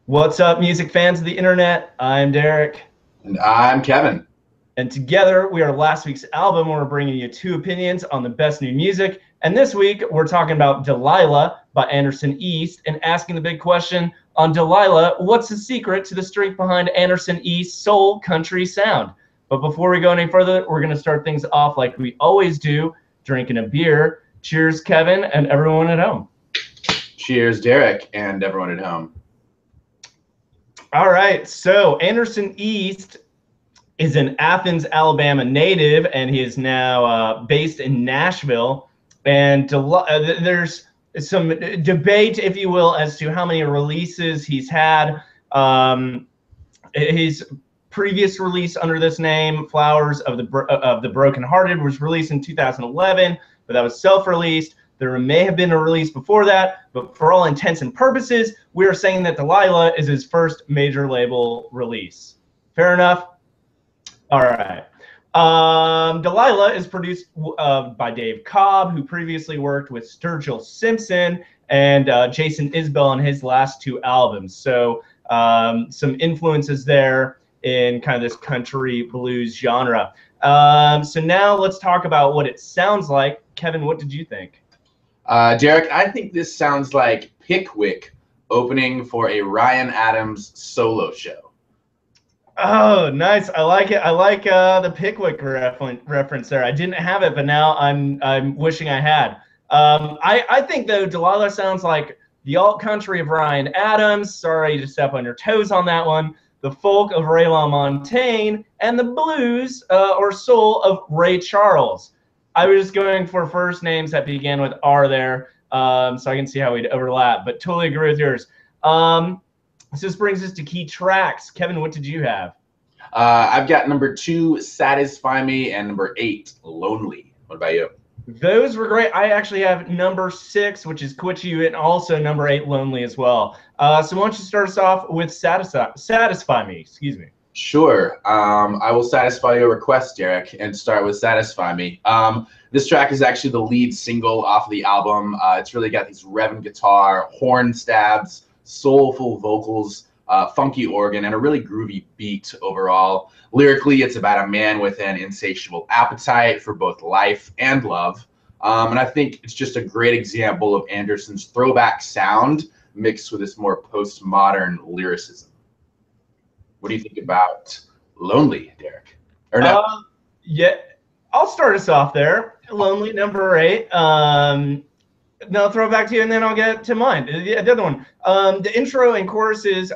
What's up, music fans of the internet? I'm Derek. And I'm Kevin. And together we are last week's album. We're bringing you two opinions on the best new music. And this week we're talking about Delilah by Anderson East and asking the big question on Delilah, what's the secret to the strength behind Anderson East's soul country sound? But before we go any further, we're going to start things off like we always do, drinking a beer. Cheers, Kevin, and everyone at home. Cheers, Derek, and everyone at home. All right, so Anderson East is an Athens, Alabama native, and he is now based in Nashville. And there's some debate, if you will, as to how many releases he's had. His previous release under this name, Flowers of the Brokenhearted, was released in 2011, but that was self-released. There may have been a release before that, but for all intents and purposes, we are saying that Delilah is his first major label release. Fair enough? All right. Delilah is produced by Dave Cobb, who previously worked with Sturgill Simpson and Jason Isbell on his last two albums. So some influences there in kind of this country blues genre. So now let's talk about what it sounds like. Kevin, what did you think? Derek, I think this sounds like Pickwick opening for a Ryan Adams solo show. Oh, nice. I like it. I like the Pickwick reference there. I didn't have it, but now I'm wishing I had. I think, though, Delilah sounds like the alt country of Ryan Adams. Sorry to step on your toes on that one. The folk of Ray Lamontagne, and the blues or soul of Ray Charles. I was just going for first names that began with R there, so I can see how we'd overlap, but totally agree with yours. So this brings us to key tracks. Kevin, what did you have? I've got number 2, Satisfy Me, and number 8, Lonely. What about you? Those were great. I actually have number 6, which is Quit You, and also number 8, Lonely as well. So why don't you start us off with Satisfy Me, excuse me. Sure. I will satisfy your request, Derek, and start with Satisfy Me. This track is actually the lead single off of the album. It's really got these revving guitar, horn stabs, soulful vocals, funky organ, and a really groovy beat overall. Lyrically, it's about a man with an insatiable appetite for both life and love. And I think it's just a great example of Anderson's throwback sound mixed with this more postmodern lyricism. What do you think about Lonely, Derek? Or no? Yeah, I'll start us off there. Lonely, number 8. No, throw it back to you, and then I'll get to mine. The other one. The intro and choruses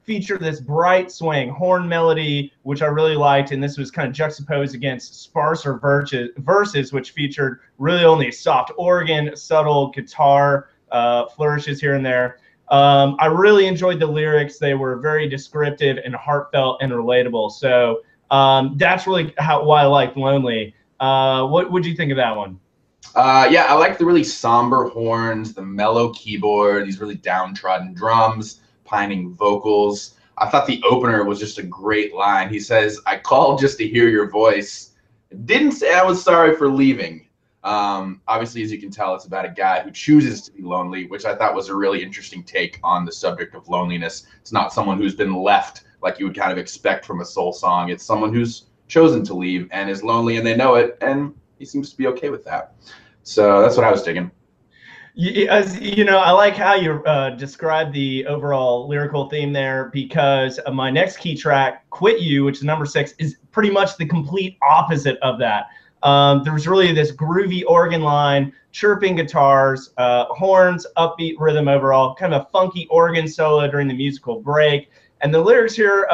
feature this bright swing horn melody, which I really liked, and this was kind of juxtaposed against sparser verses, which featured really only soft organ, subtle guitar flourishes here and there. I really enjoyed the lyrics. They were very descriptive and heartfelt and relatable. So that's really why I liked Lonely. What would you think of that one? Yeah, I like the really somber horns, the mellow keyboard, these really downtrodden drums, pining vocals. I thought the opener was just a great line. He says, "I called just to hear your voice. Didn't say I was sorry for leaving." Obviously, as you can tell, it's about a guy who chooses to be lonely, which I thought was a really interesting take on the subject of loneliness. It's not someone who's been left like you would kind of expect from a soul song. It's someone who's chosen to leave and is lonely, and they know it, and he seems to be okay with that. So that's what I was digging. As you know, I like how you described the overall lyrical theme there, because my next key track, Quit You, which is number 6, is pretty much the complete opposite of that. There's really this groovy organ line, chirping guitars, horns, upbeat rhythm overall, kind of a funky organ solo during the musical break. And the lyrics here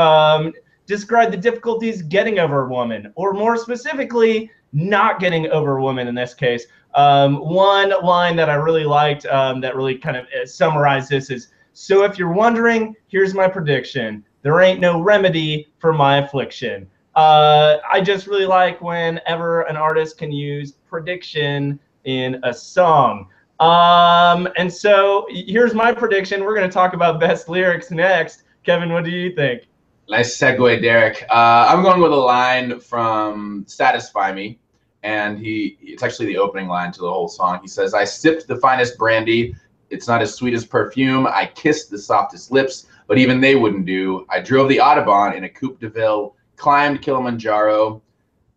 describe the difficulties getting over a woman, or more specifically, not getting over a woman in this case. One line that I really liked that really kind of summarized this is, "So if you're wondering, here's my prediction. There ain't no remedy for my affliction." I just really like whenever an artist can use prediction in a song. And so here's my prediction. We're going to talk about best lyrics next. Kevin, what do you think? Nice segue, Derek. I'm going with a line from Satisfy Me. And it's actually the opening line to the whole song. He says, "I sipped the finest brandy. It's not as sweet as perfume. I kissed the softest lips, but even they wouldn't do. I drove the Autobahn in a Coupe de Ville, climbed Kilimanjaro.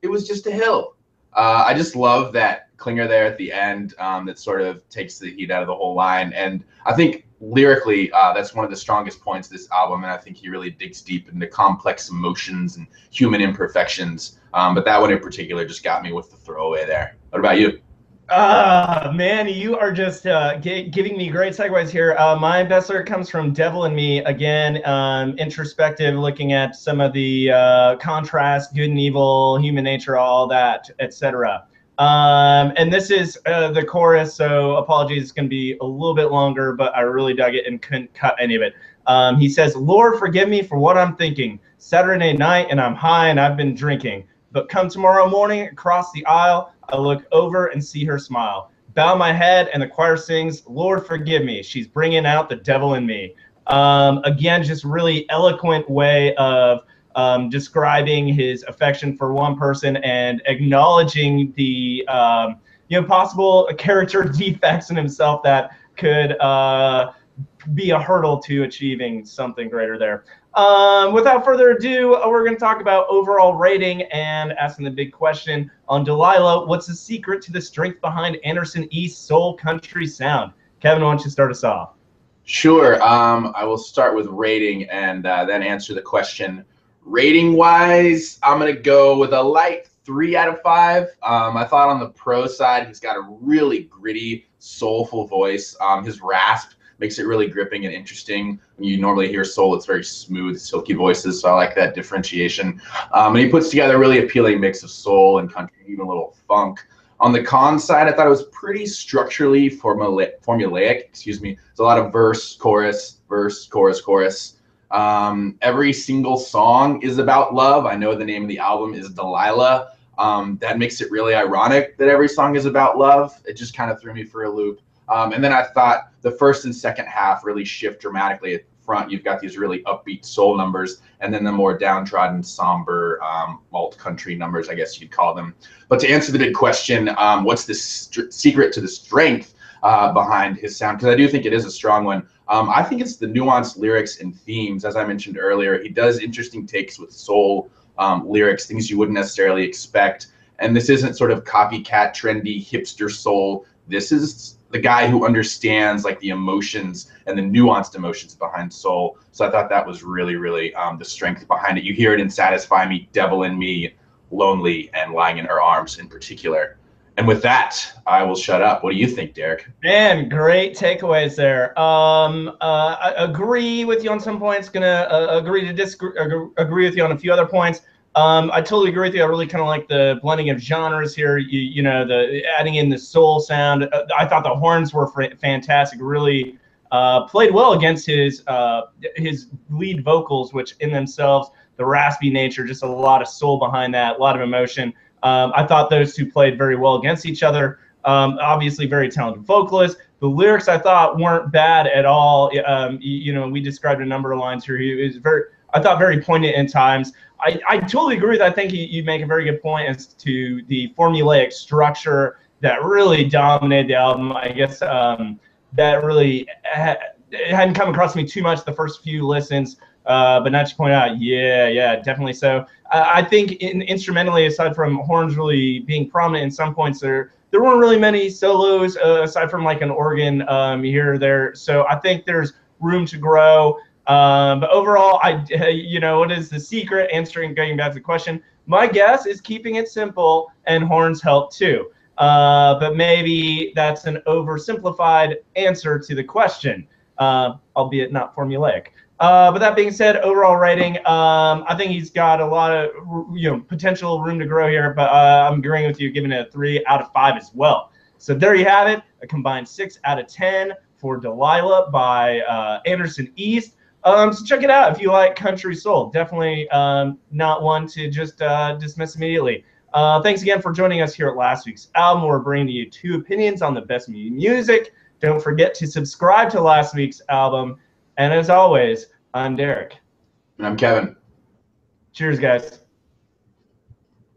It was just a hill. I just love that clinger there at the end that sort of takes the heat out of the whole line. And I think lyrically, that's one of the strongest points of this album. And I think he really digs deep into complex emotions and human imperfections. But that one in particular just got me with the throwaway there. What about you? Man, you are just giving me great segues here. My best lyric comes from Devil in Me. Again, introspective, looking at some of the contrast, good and evil, human nature, all that, etc. And this is the chorus, so apologies, it's going to be a little bit longer, but I really dug it and couldn't cut any of it. He says, Lord, forgive me for what I'm thinking. Saturday night and I'm high and I've been drinking. But come tomorrow morning across the aisle, I look over and see her smile. Bow my head and the choir sings, Lord, forgive me. She's bringing out the devil in me. Again, just really eloquent way of describing his affection for one person and acknowledging the possible character defects in himself that could be a hurdle to achieving something greater there. Without further ado, we're going to talk about overall rating and asking the big question on Delilah. What's the secret to the strength behind Anderson East's soul country sound? Kevin, why don't you start us off? Sure. I will start with rating and then answer the question. Rating-wise, I'm going to go with a light 3 out of 5. I thought on the pro side, he's got a really gritty, soulful voice. His rasp makes it really gripping and interesting. When you normally hear soul, it's very smooth, silky voices, so I like that differentiation. And he puts together a really appealing mix of soul and country, even a little funk. On the con side, I thought it was pretty structurally formulaic. Excuse me. There's a lot of verse, chorus, chorus. Every single song is about love. I know the name of the album is Delilah. That makes it really ironic that every song is about love. It just kind of threw me for a loop. And then I thought the first and second half really shift dramatically. At the front, you've got these really upbeat soul numbers, and then the more downtrodden, somber, alt country numbers, I guess you'd call them. But to answer the big question, what's the secret to the strength behind his sound? Because I do think it is a strong one. I think it's the nuanced lyrics and themes. As I mentioned earlier, he does interesting takes with soul lyrics, things you wouldn't necessarily expect. And this isn't sort of copycat, trendy, hipster soul. This is the guy who understands like the emotions and the nuanced emotions behind soul. So I thought that was really, really the strength behind it. You hear it in Satisfy Me, Devil in Me, Lonely, and Lying in Her Arms in particular. And with that, I will shut up. What do you think, Derek? Man, great takeaways there. I agree with you on some points. Gonna agree to disagree. Agree with you on a few other points. I totally agree with you. I really kind of like the blending of genres here. You know, the adding in the soul sound. I thought the horns were fantastic. Really played well against his lead vocals, which in themselves, the raspy nature, just a lot of soul behind that, a lot of emotion. I thought those two played very well against each other. Obviously, very talented vocalist. The lyrics I thought weren't bad at all. You know, we described a number of lines here. He was I thought very poignant in times. I totally agree with. I think you make a very good point as to the formulaic structure that really dominated the album. I guess that really it hadn't come across me too much the first few listens, but now you point out, yeah, definitely so. I think instrumentally, aside from horns really being prominent in some points, there weren't really many solos aside from like an organ here or there. So I think there's room to grow. But overall, you know, what is the secret? Getting back to the question, my guess is keeping it simple, and horns help too. But maybe that's an oversimplified answer to the question, albeit not formulaic. But that being said, overall rating, I think he's got a lot of potential room to grow here. But I'm agreeing with you, giving it a 3 out of 5 as well. So there you have it, a combined 6 out of 10 for Delilah by Anderson East. So check it out if you like country soul. Definitely not one to just dismiss immediately. Thanks again for joining us here at last week's album. We're bringing you 2 opinions on the best music. Don't forget to subscribe to last week's album. And as always, I'm Derek. And I'm Kevin. Cheers, guys.